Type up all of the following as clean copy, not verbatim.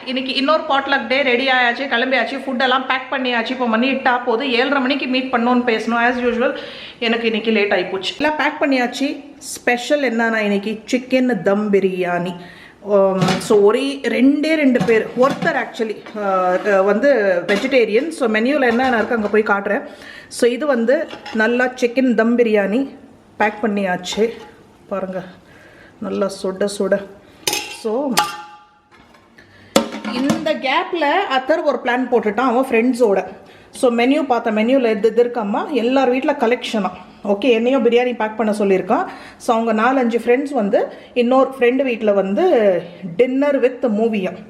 இன்னைக்கு இன்னொரு பாட்லக் டே ரெடி ஆயாச்சு, கிளம்பியாச்சு, ஃபுட்டெல்லாம் பேக் பண்ணியாச்சு. இப்போ மணி 8 போது 7:30 மணிக்கு மீட் பண்ணோன்னு பேசணும். ஆஸ் யூஸ்வல் எனக்கு இன்னைக்கு லேட் ஆகிப்போச்சு. எல்லாம் பேக் பண்ணியாச்சு. ஸ்பெஷல் என்னன்னா இன்னைக்கு சிக்கன் தம் பிரியாணி. ஸோ ரெண்டு பேர், ஒருத்தர் ஆக்சுவலி வந்து வெஜிடேரியன். ஸோ மெனியூவில் என்னென்ன இருக்குது அங்கே போய் காட்டுறேன். ஸோ இது வந்து நல்லா சிக்கன் தம் பிரியாணி பேக் பண்ணியாச்சு. பாருங்கள், நல்லா சுட சுட. ஸோ இந்த கேப்பில் அத்தர் ஒரு பிளான் போட்டுட்டான் அவன் ஃப்ரெண்ட்ஸோட. ஸோ மெனியூ பார்த்தேன், மெனியூவில் எது இருக்காம்மா எல்லார் வீட்டில் கலெக்ஷனாக. ஓகே, என்னையும் பிரியாணி பேக் பண்ண சொல்லியிருக்கான். ஸோ அவங்க 4-5 ஃப்ரெண்ட்ஸ் வந்து இன்னொரு ஃப்ரெண்டு வீட்டில் வந்து டின்னர் வித் மூவியாக.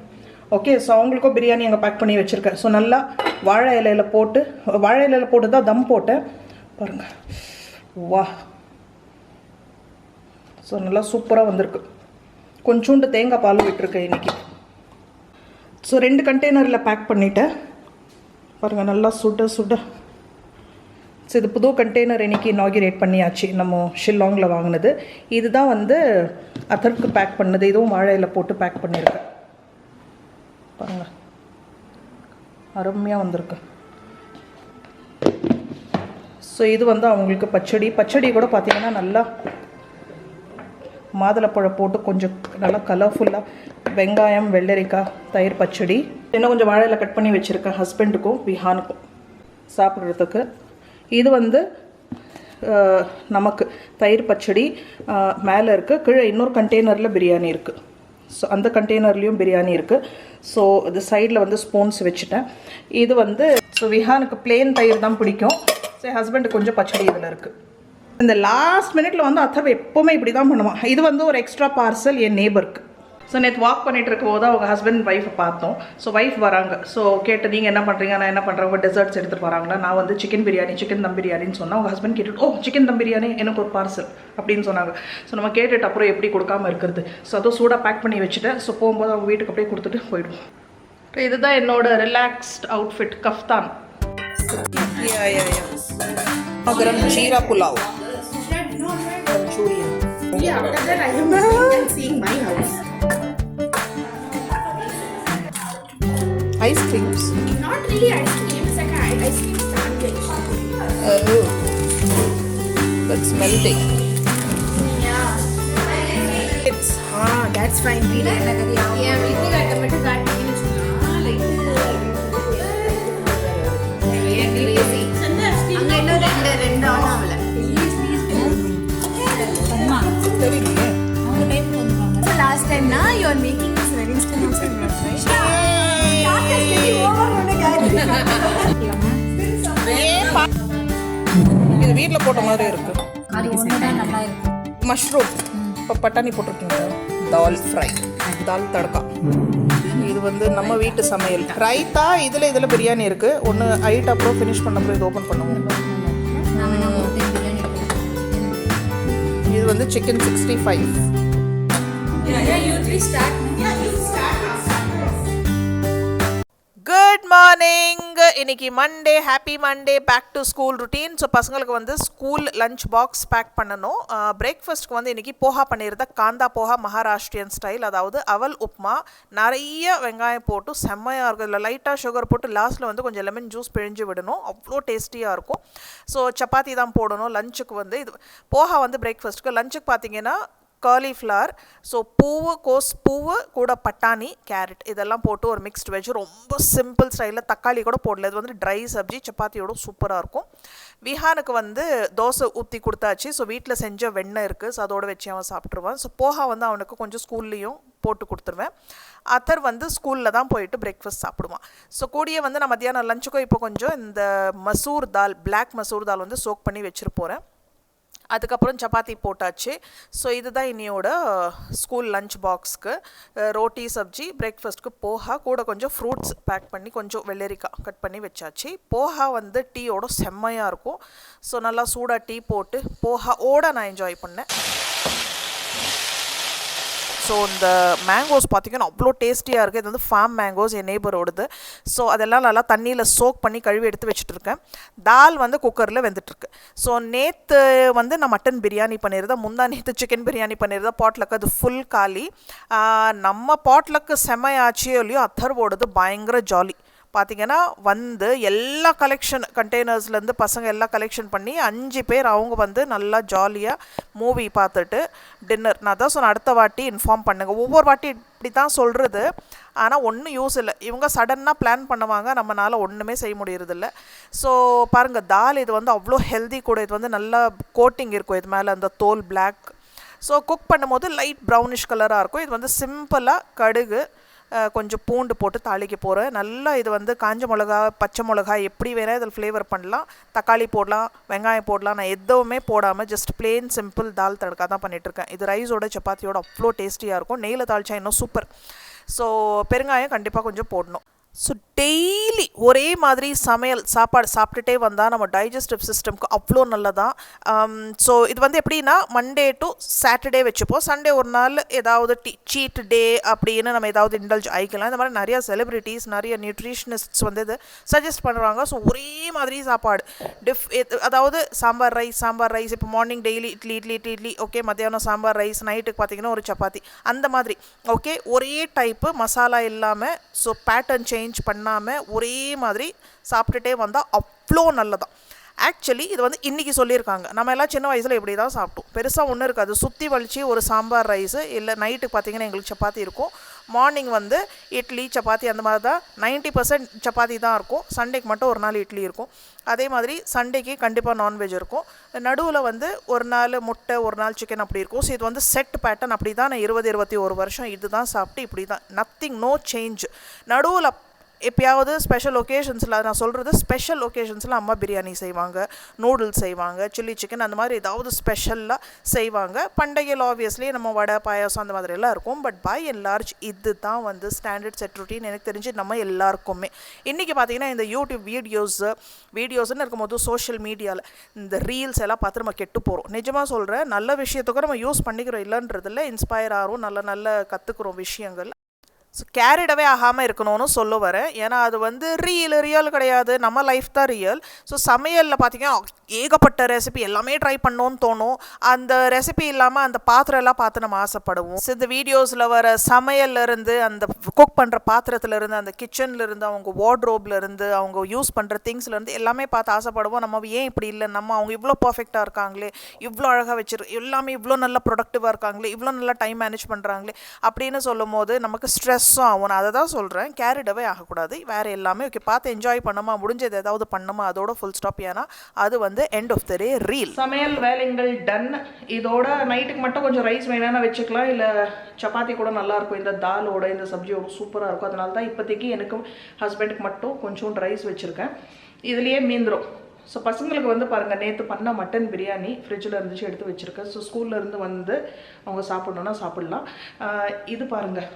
ஓகே, ஸோ அவங்களுக்கும் பிரியாணி அங்கே பேக் பண்ணி வச்சுருக்கேன். ஸோ நல்லா வாழை இலையில் போட்டு தான் தம் போட்டேன். பாருங்கள், வா, ஸோ நல்லா சூப்பராக வந்திருக்கு. கொஞ்சோண்டு தேங்காய் பால் விட்டுருக்கேன் இன்றைக்கி. ஸோ 2 கண்டெய்னரில் பேக் பண்ணிவிட்டேன். பாருங்கள், நல்லா சுட சுட. ஸோ இது புது கண்டெய்னர் இன்றைக்கி இனாகிரேட் பண்ணியாச்சு. நம்ம ஷில்லாங்கில் வாங்கினது. இதுதான் வந்து அத்தருக்கு பேக் பண்ணது. இதுவும் வாழையில் போட்டு பேக் பண்ணியிருக்கேன். பாருங்கள், அருமையாக வந்திருக்கு. ஸோ இது வந்து அவங்களுக்கு பச்சடி கூட பார்த்திங்கன்னா நல்லா மாதுளப்பழம் போட்டு கொஞ்சம் நல்லா கலர்ஃபுல்லாக, வெங்காயம், வெள்ளரிக்காய், தயிர் பச்சடி. இன்னும் கொஞ்சம் வாழையில் கட் பண்ணி வச்சுருக்கேன் ஹஸ்பண்டுக்கும் விஹானுக்கும் சாப்பிட்றதுக்கு. இது வந்து நமக்கு தயிர் பச்சடி மேலே இருக்குது. கீழே இன்னொரு கண்டெய்னரில் பிரியாணி இருக்குது. ஸோ அந்த கண்டெய்னர்லேயும் பிரியாணி இருக்குது. ஸோ இது சைடில் வந்து ஸ்பூன்ஸ் வச்சுட்டேன். இது வந்து ஸோ விஹானுக்கு பிளெயின் தயிர் தான் பிடிக்கும். ஸோ ஹஸ்பண்டுக்கு கொஞ்சம் பச்சடி இதில் இருக்குது. இந்த லாஸ்ட் மினிட்ல வந்து அத்தர் எப்போவுமே இப்படி தான் பண்ணுவான். இது வந்து ஒரு எக்ஸ்ட்ரா பார்சல் என் நேபருக்கு. ஸோ நேற்று வாக் பண்ணிட்டு இருக்கும் போது அவங்க ஹஸ்பண்ட் ஒய்ஃபை பார்த்தோம். ஸோ ஒய்ஃப் வராங்க. ஸோ கேட்டு நீங்கள் என்ன பண்ணுறீங்க, நான் என்ன பண்ணுறேன், உங்கள் டெசர்ட்ஸ் எடுத்துகிட்டு வராங்களா. நான் வந்து சிக்கன் தம் பிரியாணின்னு சொன்னால் அவங்க ஹஸ்பண்ட் கேட்டுட்டு, ஓ சிக்கன் தம் பிரியாணி எனக்கு ஒரு பார்சல் அப்படின்னு சொன்னாங்க. ஸோ நம்ம கேட்டுட்டு அப்புறம் எப்படி கொடுக்காமல் இருக்கிறது. ஸோ அதுவும் சூடாக பேக் பண்ணி வச்சுட்டேன். ஸோ போகும்போது அவங்க வீட்டுக்கு அப்படியே கொடுத்துட்டு போயிடுவோம். இதுதான் என்னோட relaxed outfit, kaftan. Garam jeera pulao. Yeah, after that I am seeing my house. Ice creams. Not really ice cream, it's like an ice cream sandwich. Oh, that's melting. Yeah. It's That's fine. Yeah, we think I tomato got last time na you are making this very Instagram right? இது வீட்டில் போட்ட மாதிரி இருக்கு. Mushroom இப்போ பட்டாணி போட்டிருக்கீங்க. தால் fry, தால் தடக்கா. இது வந்து நம்ம வீட்டு சமையல். ரைத்தா இதில் பிரியாணி இருக்குது. ஒன்று ஐட் அப்புறம் ஃபினிஷ் பண்ண அப்புறம் இது ஓப்பன் பண்ணுவோம். இது வந்து சிக்கன் 65. Good morning. இன்னைக்கு Monday, happy Monday, back to school routine. So பசங்களுக்கு வந்து ஸ்கூல் லஞ்ச் பாக்ஸ் பேக் பண்ணணும். பிரேக்ஃபாஸ்ட்க்கு வந்து இன்றைக்கி போஹா பண்ணியிருந்தேன். காந்தா போஹா, மகாராஷ்டிரியன் ஸ்டைல். அதாவது அவல் உப்மா, நிறைய வெங்காயம் போட்டு செம்மையாக இருக்கும். இதில் லைட்டாக சுகர் போட்டு லாஸ்ட்டில் வந்து கொஞ்சம் லெமன் ஜூஸ் பிழிஞ்சு விடணும். அவ்வளோ டேஸ்டியாக இருக்கும். ஸோ சப்பாத்தி தான் போடணும் லஞ்சுக்கு வந்து. இது போஹா வந்து பிரேக்ஃபாஸ்ட்டுக்கு. லஞ்சுக்கு பார்த்தீங்கன்னா காலிஃப்ளவர், ஸோ கோஸ் பூவு கூட பட்டாணி, கேரட் இதெல்லாம் போட்டு ஒரு மிக்ஸ்ட் வெஜ். ரொம்ப சிம்பிள் ஸ்டைலில், தக்காளி கூட போடல. இது வந்து ட்ரை சப்ஜி, சப்பாத்தியோட சூப்பராக இருக்கும். விஹானுக்கு வந்து தோசை ஊற்றி கொடுத்தாச்சு. ஸோ வீட்டில் செஞ்ச வெண்ணெய் இருக்குது. ஸோ அதோடு வச்சு அவன் சாப்பிட்ருவான். ஸோ போஹா வந்து அவனுக்கு கொஞ்சம் ஸ்கூல்லேயும் போட்டு கொடுத்துருவேன். அத்தர் வந்து ஸ்கூலில் தான் போயிட்டு பிரேக்ஃபாஸ்ட் சாப்பிடுவான். ஸோ கூடிய வந்து நான் மத்தியானம் லஞ்சுக்கும் இப்போ கொஞ்சம் இந்த மசூர் தால், பிளாக் மசூர் தால் வந்து சோக் பண்ணி வச்சுட்டு போகிறேன். அதுக்கப்புறம் சப்பாத்தி போட்டாச்சு. ஸோ இதுதான் இன்னையோட ஸ்கூல் லஞ்ச் பாக்ஸ்க்கு. ரோட்டி சப்ஜி, பிரேக்ஃபாஸ்ட்க்கு போஹா, கூட கொஞ்சம் ஃப்ரூட்ஸ் பேக் பண்ணி கொஞ்சம் வெள்ளரிக்காய் கட் பண்ணி வச்சாச்சு. போஹா வந்து டீயோட செம்மையாக இருக்கும். ஸோ நல்லா சூடாக டீ போட்டு போஹாவோட நான் என்ஜாய் பண்ணேன். ஸோ இந்த மேங்கோஸ் பார்த்திங்கன்னா அவ்வளோ டேஸ்டியாக இருக்குது. இது வந்து ஃபார்ம் மேங்கோஸ் என் நெய்பரோடது. ஸோ அதெல்லாம் நல்லா தண்ணியில் சோக் பண்ணி கழுவி எடுத்து வச்சுட்ருக்கேன். தால் வந்து குக்கரில் வெந்துட்டுருக்கு. ஸோ நேற்று வந்து நான் மட்டன் பிரியாணி பண்ணியிருந்தேன், முந்தா நேற்று சிக்கன் பிரியாணி பண்ணியிருந்தேன். பாட்லக்கு அது ஃபுல் காலி. நம்ம பாட்லக்கு செம்மையாச்சியோ இல்லையோ அத்தர்வோடது பயங்கர ஜாலி. பார்த்திங்கன்னா வந்து எல்லா கலெக்ஷன் கண்டெய்னர்ஸ்லேருந்து பசங்க எல்லாம் கலெக்ஷன் பண்ணி 5 பேர் அவங்க வந்து நல்லா ஜாலியாக மூவி பார்த்துட்டு டின்னர். நான் தான் சொன்னேன் அடுத்த வாட்டி இன்ஃபார்ம் பண்ணுங்கள். ஒவ்வொரு வாட்டி இப்படி தான் சொல்கிறது, ஆனால் ஒன்றும் யூஸ் இல்லை. இவங்க சடன்னாக பிளான் பண்ணுவாங்க, நம்மளால் ஒன்றுமே செய்ய முடியறதில்ல. ஸோ பாருங்கள் தால் இது வந்து அவ்வளோ ஹெல்தி கூட. இது வந்து நல்லா கோட்டிங் இருக்கும் இது மேலே, அந்த தோல் பிளாக். ஸோ குக் பண்ணும்போது லைட் ப்ரௌனிஷ் கலராக இருக்கும். இது வந்து சிம்பிளாக கடுகு கொஞ்சம் பூண்டு போட்டு தாளிக்க போகிறேன். நல்லா இது வந்து காஞ்ச மிளகா பச்சை மிளகா எப்படி வேணால் இதில் ஃப்ளேவர் பண்ணலாம். தக்காளி போடலாம், வெங்காயம் போடலாம். நான் எதுவுமே போடாமல் ஜஸ்ட் பிளெயின் சிம்பிள் தால் தடக்கா தான் பண்ணிகிட்ருக்கேன். இது ரைஸோட சப்பாத்தியோட அவ்வளோ டேஸ்டியாக இருக்கும். நெய்யில் தாளிச்சா இன்னும் சூப்பர். ஸோ பெருங்காயம் கண்டிப்பாக கொஞ்சம் போடணும். ஸோ டெய்லி ஒரே மாதிரி சாப்பாடு சாப்பிட்டுட்டே வந்தால் நம்ம டைஜஸ்டிவ் சிஸ்டம்க்கு அவ்வளோ நல்லதான். ஸோ இது வந்து எப்படின்னா மண்டே டு சாட்டர்டே வச்சுப்போம். சண்டே ஒரு நாள் ஏதாவது சீட் டே அப்படின்னு நம்ம ஏதாவது இண்டல்ஜ் ஆகிக்கலாம். இந்த மாதிரி நிறையா செலிப்ரிட்டிஸ் நிறைய நியூட்ரிஷனிஸ்ட்ஸ் வந்து இது சஜஸ்ட் பண்ணுறாங்க. ஸோ ஒரே மாதிரி சாப்பாடு அதாவது சாம்பார் ரைஸ் இப்போ மார்னிங் டெய்லி இட்லி ஓகே, மத்தியானம் சாம்பார் ரைஸ், நைட்டுக்கு பார்த்திங்கன்னா ஒரு சப்பாத்தி, அந்த மாதிரி ஓகே. ஒரே டைப்பு மசாலா இல்லாமல், ஸோ பேட்டர்ன் சேஞ்ச் பண்ணாமல் ஒரே மாதிரி சாப்பிட்டுட்டே வந்தால் அவ்வளோ நல்லதான். ஆக்சுவலி இது வந்து இன்றைக்கி சொல்லியிருக்காங்க. நம்ம எல்லாம் சின்ன வயசில் இப்படி தான் சாப்பிட்டோம். பெருசாக ஒன்றும் இருக்காது. சுற்றி வலிச்சு ஒரு சாம்பார் ரைஸு இல்லை நைட்டுக்கு பார்த்திங்கன்னா எங்களுக்கு சப்பாத்தி இருக்கும். மார்னிங் வந்து இட்லி சப்பாத்தி அந்த மாதிரி தான். 90% சப்பாத்தி தான் இருக்கும். சண்டேக்கு மட்டும் ஒரு நாள் இட்லி இருக்கும். அதே மாதிரி சண்டேக்கு கண்டிப்பாக நான்வெஜ் இருக்கும். நடுவில் வந்து ஒரு நாள் முட்டை ஒரு நாள் சிக்கன் அப்படி இருக்கும். ஸோ இது வந்து செட் பேட்டர்ன். அப்படி தான் நான் 20-21 வருஷம் இது தான் சாப்பிட்டு இப்படி தான், நத்திங், நோ சேஞ்ச். நடுவில் எப்பயாவது ஸ்பெஷல் ஒகேஷன்ஸில், நான் சொல்கிறது ஸ்பெஷல் ஒகேஷன்ஸில் அம்மா பிரியாணி செய்வாங்க, நூடுல்ஸ் செய்வாங்க, சில்லி சிக்கன் அந்த மாதிரி ஏதாவது ஸ்பெஷலாக செய்வாங்க. பண்டிகையில் ஆப்வியஸ்லி நம்ம வடை பாயாசம் அந்த மாதிரி எல்லாம் இருக்கும். பட் பை அண்ட் லார்ஜ் இது தான் வந்து ஸ்டாண்டர்ட் செட் ரொட்டீன் எனக்கு தெரிஞ்சு நம்ம எல்லாருக்குமே. இன்றைக்கி பார்த்திங்கன்னா இந்த யூடியூப் வீடியோஸ்ன்னு இருக்கும்போது சோஷியல் மீடியாவில் இந்த ரீல்ஸ் எல்லாம் பார்த்து நம்ம கெட்டு போகிறோம். நிஜமாக சொல்கிறேன், நல்ல விஷயத்துக்கும் நம்ம யூஸ் பண்ணிக்கிறோம் இல்லைன்றதில்ல, இன்ஸ்பயர் ஆகும், நல்ல கற்றுக்குறோம் விஷயங்கள். ஸோ கேரிடவே ஆகாமல் இருக்கணும்னு சொல்ல வரேன். ஏன்னா அது வந்து ரியல் கிடையாது, நம்ம லைஃப் தான் ரியல். ஸோ சமையலில் பார்த்திங்கன்னா ஏகப்பட்ட ரெசிபி எல்லாமே ட்ரை பண்ணோன்னு தோணும். அந்த ரெசிபி இல்லாமல் அந்த பாத்திரம் எல்லாம் பார்த்து நம்ம ஆசைப்படுவோம். ஸோ இந்த வீடியோஸில் வர சமையல்லேருந்து, அந்த குக் பண்ணுற பாத்திரத்துலேருந்து, அந்த கிச்சன்லேருந்து, அவங்க வார்ட்ரோப்லேருந்து, அவங்க யூஸ் பண்ணுற திங்ஸ்லேருந்து எல்லாமே பார்த்து ஆசைப்படுவோம். நம்ம ஏன் இப்படி இல்லை, அவங்க இவ்வளோ பர்ஃபெக்டாக இருக்காங்களே, இவ்வளோ அழகாக எல்லாமே இவ்வளோ நல்லா ப்ரொடக்டிவாக இருக்காங்களே, இவ்வளோ நல்லா டைம் மேனேஜ் பண்ணுறாங்களே அப்படின்னு சொல்லும் போது நமக்கு ஸ்ட்ரெஸ்ஸும் ஆகும். நான் அதை தான் சொல்கிறேன், கேரிடவே ஆகக்கூடாது. வேறு எல்லாமே ஓகே, பார்த்து என்ஜாய் பண்ணோமா, முடிஞ்சது ஏதாவது பண்ணோமா, அதோட ஃபுல் ஸ்டாப். ஏன்னா அது வந்து end of the day reel. சமையல் வேலைகள் டன். இதோட நைட்டுக்கு மட்டும் கொஞ்சம் ரைஸ் வேணாலும் வச்சுக்கலாம், இல்லை சப்பாத்தி கூட நல்லாயிருக்கும். இந்த தாலோட இந்த சப்ஜியோட சூப்பராக இருக்கும். அதனால தான் இப்போதைக்கு எனக்கும் ஹஸ்பண்டுக்கு மட்டும் கொஞ்சோண்டு ரைஸ் வச்சுருக்கேன். இதுலேயே மீந்துடும். ஸோ பசங்களுக்கு வந்து பாருங்கள், நேற்று பண்ண மட்டன் பிரியாணி ஃப்ரிட்ஜில் இருந்துச்சு, எடுத்து வச்சுருக்கேன். ஸோ ஸ்கூல்லேருந்து வந்து அவங்க சாப்பிட்ணுன்னா சாப்பிட்லாம். இது பாருங்கள்,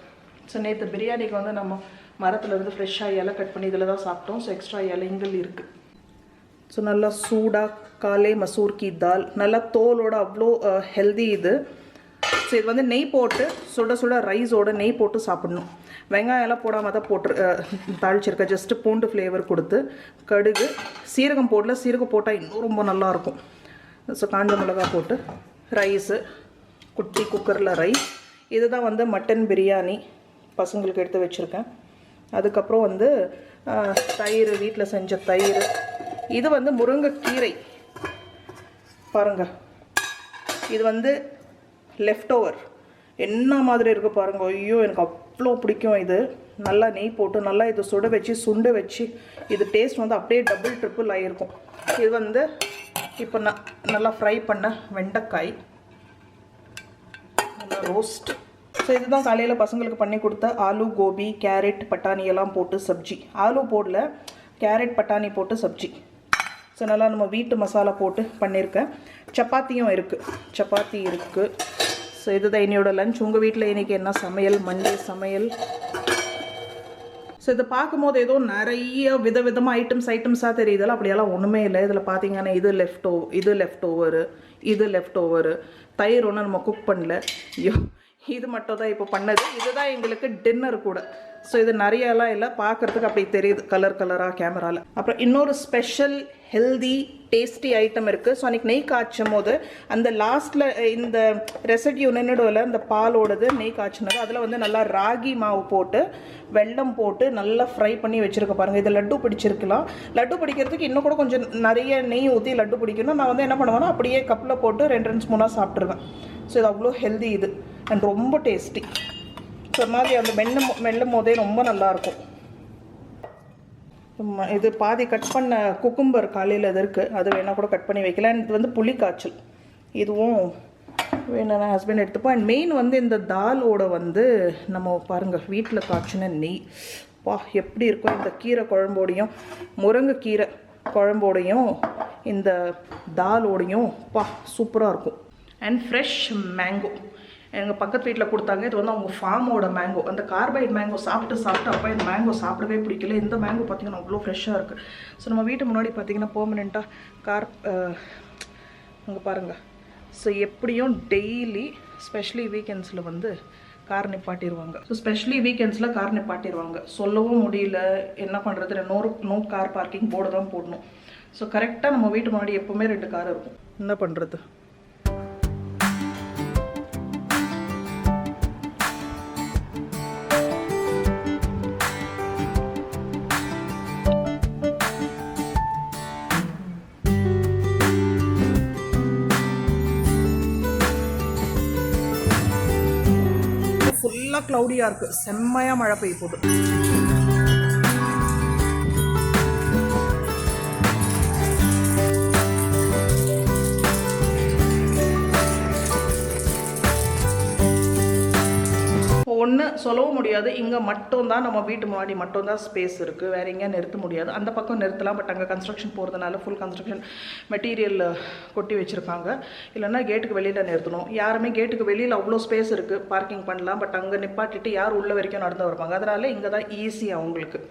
ஸோ நேற்று பிரியாணிக்கு வந்து நம்ம மரத்துலேருந்து ஃப்ரெஷ்ஷாக இலை கட் பண்ணி இதில் தான் சாப்பிட்டோம். ஸோ எக்ஸ்ட்ரா இலைங்கள் இருக்குது. ஸோ நல்லா சூடாக காலே மசூர் கி தால், நல்லா தோலோட அவ்வளோ ஹெல்தி இது. ஸோ இது வந்து நெய் போட்டு சுட ரைஸோட நெய் போட்டு சாப்பிட்ணும். வெங்காயம் எல்லாம் போடாமல் தான் தாளிச்சிருக்கேன். ஜஸ்ட்டு பூண்டு ஃப்ளேவர் கொடுத்து, கடுகு சீரகம் போடல, சீரகம் போட்டால் இன்னும் ரொம்ப நல்லாயிருக்கும். ஸோ காஞ்ச மிளகா போட்டு ரைஸு, குட்டி குக்கரில் ரைஸ். இதுதான் வந்து மட்டன் பிரியாணி பசங்களுக்கு எடுத்து வச்சுருக்கேன். அதுக்கப்புறம் வந்து தயிர், வீட்டில் செஞ்ச தயிர். இது வந்து முருங்கைக்கீரை பாருங்கள், இது வந்து லெஃப்ட் ஓவர் என்ன மாதிரி இருக்குது பாருங்கள். ஐயோ எனக்கு அவ்வளோ பிடிக்கும் இது. நல்லா நெய் போட்டு நல்லா இது சுண்டு வச்சு இது டேஸ்ட் வந்து அப்படியே டபுள் ட்ரிப்பிள் ஆகிருக்கும். இது வந்து இப்போ நல்லா ஃப்ரை பண்ண வெண்டைக்காய், நல்லா ரோஸ்ட். ஸோ இதுதான் காலையில் பசங்களுக்கு பண்ணி கொடுத்த ஆலு கோபி, கேரட், பட்டாணி எல்லாம் போட்டு சப்ஜி. ஆலு போடல, கேரட் பட்டாணி போட்டு சப்ஜி. ஸோ நல்லா நம்ம வீட்டு மசாலா போட்டு பண்ணியிருக்கேன். சப்பாத்தியும் இருக்குது. ஸோ இதுதான் என்னோடய லஞ்ச். உங்கள் வீட்டில் இன்றைக்கி என்ன சமையல்? மண்டே சமையல். ஸோ இதை பார்க்கும்போது ஏதோ நிறைய விதவிதமாக ஐட்டம்ஸாக தெரியுதಲ್ಲ, அப்படியெல்லாம் ஒன்றுமே இல்லை. இதில் பார்த்தீங்கன்னா இது லெஃப்ட் ஓவரு, தயிர் ஒன்று நம்ம குக் பண்ணல. ஐயோ இது மட்டும் தான் இப்போ பண்ணது. இதுதான் எங்களுக்கு டின்னர் கூட. ஸோ இது நிறையலாம் இல்லை, பார்க்குறதுக்கு அப்படி தெரியுது கலர் கலராக கேமராவில். அப்புறம் இன்னொரு ஸ்பெஷல் ஹெல்தி டேஸ்டி ஐட்டம் இருக்குது. ஸோ அன்றைக்கி நெய் காய்ச்சும் போது அந்த லாஸ்ட்டில் இந்த ரெசிடியூ நின்றுடுவில் இந்த பாலோடது நெய் காய்ச்சினது, அதில் வந்து நல்லா ராகி மாவு போட்டு வெல்லம் போட்டு நல்லா ஃப்ரை பண்ணி வச்சுருக்க பாருங்கள். இது லட்டு பிடிச்சிருக்கலாம். லட்டு பிடிக்கிறதுக்கு இன்னும் கூட கொஞ்சம் நிறைய நெய் ஊற்றி லட்டு பிடிக்கணும். நான் வந்து என்ன பண்ணுவேன்னா அப்படியே கப்பில் போட்டு 2 ஸ்பூனாக சாப்பிட்ருவேன். ஸோ இது அவ்வளோ ஹெல்தி இது அண்ட் ரொம்ப டேஸ்டி. ஸோ மாதிரி அந்த மெல்லும் போதே ரொம்ப நல்லாயிருக்கும். இது பாதி கட் பண்ண குக்கும்பர் காலையில் இது இருக்குது, அது வேணால் கூட கட் பண்ணி வைக்கலாம். இது வந்து புளி காய்ச்சல், இதுவும் வேணும்னா ஹஸ்பண்ட் எடுத்துப்போம். அண்ட் மெயின் வந்து இந்த தாலோட வந்து நம்ம பாருங்கள் வீட்டில் காய்ச்சின நெய் பா எப்படி இருக்கும். இந்த கீரை குழம்போடையும் முருங்கைக்கீரை குழம்போடையும் இந்த தாலோடையும் பா சூப்பராக இருக்கும். அண்ட் ஃப்ரெஷ் மேங்கோ எங்கள் பக்கத்து வீட்டில் கொடுத்தாங்க. இது வந்து அவங்க ஃபார்மோட மேங்கோ. அந்த கார்பைட் மேங்கோ சாப்பிட்டு அப்போ இந்த மேங்கோ சாப்பிடவே பிடிக்கல. இந்த மேங்கோ பார்த்திங்கன்னா அவ்வளோ ஃப்ரெஷ்ஷாக இருக்குது. ஸோ நம்ம வீட்டு முன்னாடி பார்த்திங்கன்னா பெர்மனெண்ட்டாக அங்கே பாருங்கள். ஸோ எப்படியும் டெய்லி ஸ்பெஷலி வீக்கெண்ட்ஸில் வந்து கார் நிப்பாட்டிடுவாங்க. ஸோ ஸ்பெஷலி வீக்கெண்ட்ஸில் கார் நிப்பாட்டிடுவாங்க. சொல்லவும் முடியல என்ன பண்ணுறது, நோ கார் பார்க்கிங் போர்டு தான் போடணும். ஸோ கரெக்டாக நம்ம வீட்டு முன்னாடி எப்போவுமே 2 கார் இருக்கும். என்ன பண்ணுறது. ஃபுல்லாக க்ளவுடியாக இருக்குது, செம்மையாக மழை பெய்ய போகுது. ஒன்று சொல்லவும் முடியாது, இங்கே மட்டும்தான் நம்ம வீட்டு முன்னாடி மட்டும்தான் ஸ்பேஸ் இருக்குது, வேறு எங்கேயும் நிறுத்த முடியாது. அந்த பக்கம் நிறுத்தலாம், பட் அங்கே கன்ஸ்ட்ரக்ஷன் போகிறதுனால ஃபுல் கன்ஸ்ட்ரக்ஷன் மெட்டீரியல் கொட்டி வச்சுருக்காங்க. இல்லைன்னா கேட்டுக்கு வெளியில் நிறுத்தணும். யாருமே கேட்டுக்கு வெளியில் அவ்வளோ ஸ்பேஸ் இருக்குது, பார்க்கிங் பண்ணலாம், பட் அங்கே நிப்பாட்டிட்டு யார் உள்ள வரைக்கும் நடந்து வருவாங்க. அதனால் இங்கே தான் ஈஸியாக அவங்களுக்கு.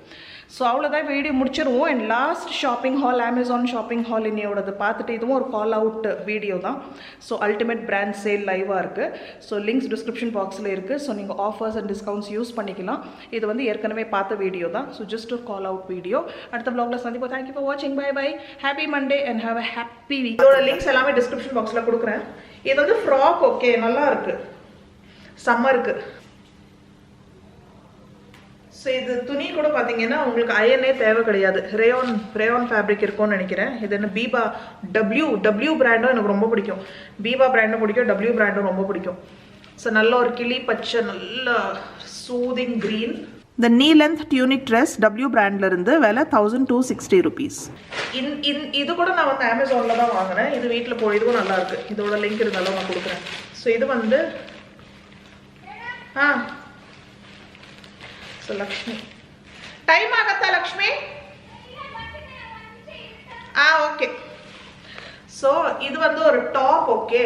ஸோ அவ்வளோதான், வீடியோ முடிச்சிருவோம். And last shopping haul, Amazon shopping haul இன்னையோடது பார்த்துட்டு இதுவும் ஒரு கால் அவுட் வீடியோ தான். ஸோ அல்டிமேட் பிராண்ட் சேல் லைவாக இருக்குது. ஸோ லிங்க்ஸ் டிஸ்கிரிப்ஷன் பாக்ஸில் இருக்குது. ஸோ நீங்கள் ஆஃபர்ஸ் அண்ட் டிஸ்கவுண்ட்ஸ் யூஸ் பண்ணிக்கலாம். இது வந்து ஏற்கனவே பார்த்த வீடியோ தான். ஸோ ஜஸ்ட் ஒரு கால் அவுட் வீடியோ. அடுத்த vlogல சந்திப்போம். தேங்க்யூ ஃபார் வாட்சிங். Bye bye. Happy Monday and have a happy week. இதோட லிங்க்ஸ் எல்லாமே டிஸ்கிரிப்ஷன் பாக்ஸில் கொடுக்குறேன். இது வந்து ஃப்ராக். ஓகே, நல்லா இருக்கு, சம்மருக்கு. ஸோ இது துணி கூட பார்த்தீங்கன்னா உங்களுக்கு அயனே தேவை கிடையாது. ரேயான் ஃபேப்ரிக் இருக்கும்னு நினைக்கிறேன். இது என்ன பீபா டபிள்யூ பிராண்டும் எனக்கு ரொம்ப பிடிக்கும். பீபா பிராண்டும் பிடிக்கும், டபிள்யூ பிராண்டும் ரொம்ப பிடிக்கும். ஸோ நல்ல ஒரு கிளி பச்சை, நல்ல சூதிங் க்ரீன். இந்த நீ லென்த் டியூனிக் ட்ரெஸ் டபிள்யூ பிராண்ட்ல இருந்து விலை 1260 rupees. இது கூட நான் வந்து அமேசானில் தான் வாங்கினேன். இது வீட்டில் போய் இதுவும் நல்லா இருக்கு. இதோட லிங்க் இருந்தாலும் நான் கொடுக்குறேன். ஸோ இது வந்து லக்ஷ்மி டைம் ஆகத்தா லக்ஷ்மி? ஓகே. ஸோ இது வந்து ஒரு டாப். ஓகே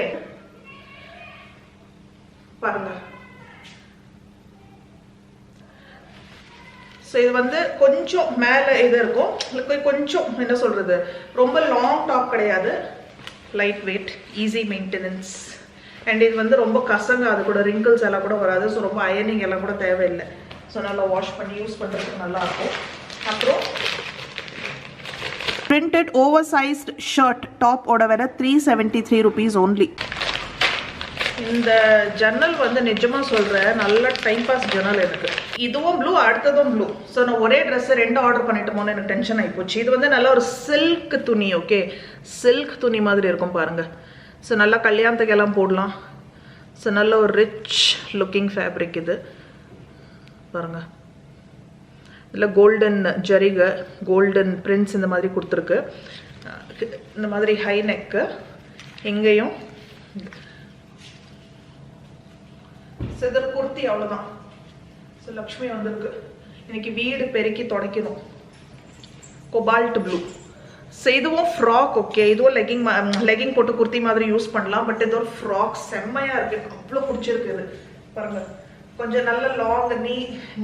பாருங்க. ஸோ இது வந்து கொஞ்சம் மேலே இது இருக்கும், கொஞ்சம் என்ன சொல்றது, ரொம்ப லாங் டாப் கிடையாது, light weight, easy maintenance. And இது வந்து ரொம்ப கசங்க, அது கூட ரிங்கிள்ஸ் எல்லாம் கூட வராது. ஸோ ரொம்ப அயனிங் எல்லாம் கூட தேவையில்லை. ஸோ நல்லா வாஷ் பண்ணி யூஸ் பண்ணுறதுக்கு நல்லாயிருக்கும். அப்புறம் printed over sized shirt top ஓட விலை 373 rupees only. இந்த ஜன்னல் வந்து நிஜமாக சொல்கிறேன், நல்ல டைம் பாஸ் ஜன்னல் எனக்கு. இதுவும் ப்ளூ, அடுத்ததும் ப்ளூ. ஸோ நான் ஒரே ட்ரெஸ்ஸை 2 ஆர்டர் பண்ணிட்டோமோன்னு எனக்கு டென்ஷன் ஆகிப்போச்சு. இது வந்து நல்ல ஒரு சில்க் துணி. ஓகே, சில்க் துணி மாதிரி இருக்கும் பாருங்கள். ஸோ நல்லா கல்யாணத்துக்கெல்லாம் போடலாம். ஸோ நல்ல ஒரு ரிச் லுக்கிங் ஃபேப்ரிக் இது பாருங்க. இதில் கோல்டன் ஜரிகை, கோல்டன் பிரிண்ட்ஸ் இந்த மாதிரி கொடுத்துருக்கு. இந்த மாதிரி ஹை நெக்கு, எங்கேயும் சிதர் குர்த்தி. அவ்வளோதான். ஸோ லக்ஷ்மி வந்திருக்கு. இன்னைக்கு வீடு பெருக்கி துடைக்கணும். Cobalt blue. ஸோ இதுவும் ஃப்ராக். ஓகே, இதுவும் லெகிங் போட்டு குர்த்தி மாதிரி யூஸ் பண்ணலாம். பட் இது ஒரு ஃப்ராக், செம்மையாக இருக்குது, அவ்வளோ பிடிச்சிருக்கு. இது பாருங்க, கொஞ்சம் நல்ல லாங்,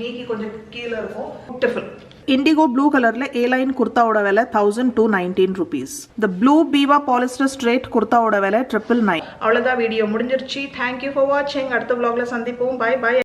நீக்கி கொஞ்சம் கீழே இருக்கும், பியூட்டிஃபுல். இண்டிகோ ப்ளூ கலர்ல ஏ லைன் குர்த்தாவோட விலை 1219 rupees. இந்த ப்ளூ பீவா பாலிஸ்டர் ஸ்ட்ரெயிட் குர்த்தாவோட விலை 999. அவ்வளோதான், வீடியோ முடிஞ்சிருச்சு. தேங்க்யூ ஃபார் வாட்சிங். அடுத்த vlogல சந்திப்போம். Bye by.